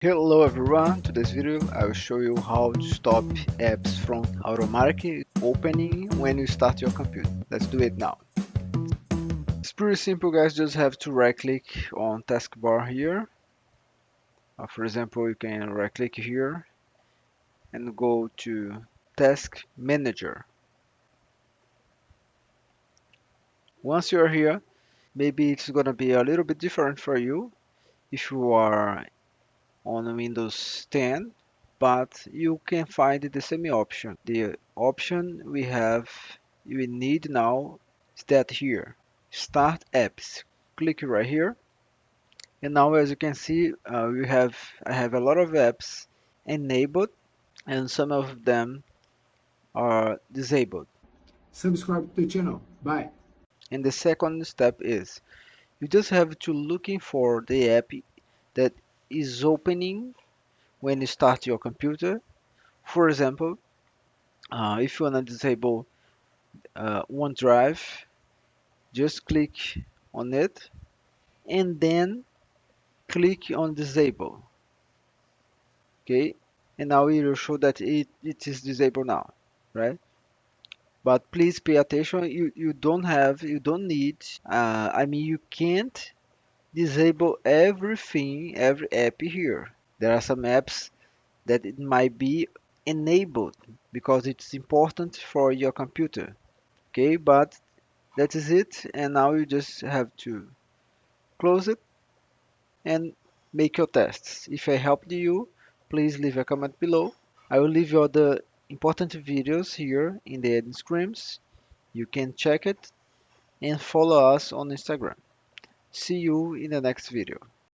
Hello everyone, today's video I will show you how to stop apps from automatically opening when you start your computer. Let's do it now. It's pretty simple guys, just have to right click on taskbar here. For example, you can right click here and go to Task Manager. Once you're here, maybe it's gonna be a little bit different for you if you are on Windows 10, but you can find the same option. The option we need now is that here, Start Apps. Click right here, and now as you can see, I have a lot of apps enabled, and some of them are disabled. Subscribe to the channel. Bye. And the second step is you just have to looking for the app that is opening when you start your computer. For example, if you want to disable OneDrive, just click on it and then click on disable. Okay, and now it will show that it is disabled now, right? But please pay attention. You don't need. I mean, you can't disable everything, every app here. There are some apps that it might be enabled because it's important for your computer. Okay, but that is it, and now you just have to close it and make your tests. If I helped you, please leave a comment below. I will leave you all the important videos here in the end screens. You can check it and follow us on Instagram. See you in the next video.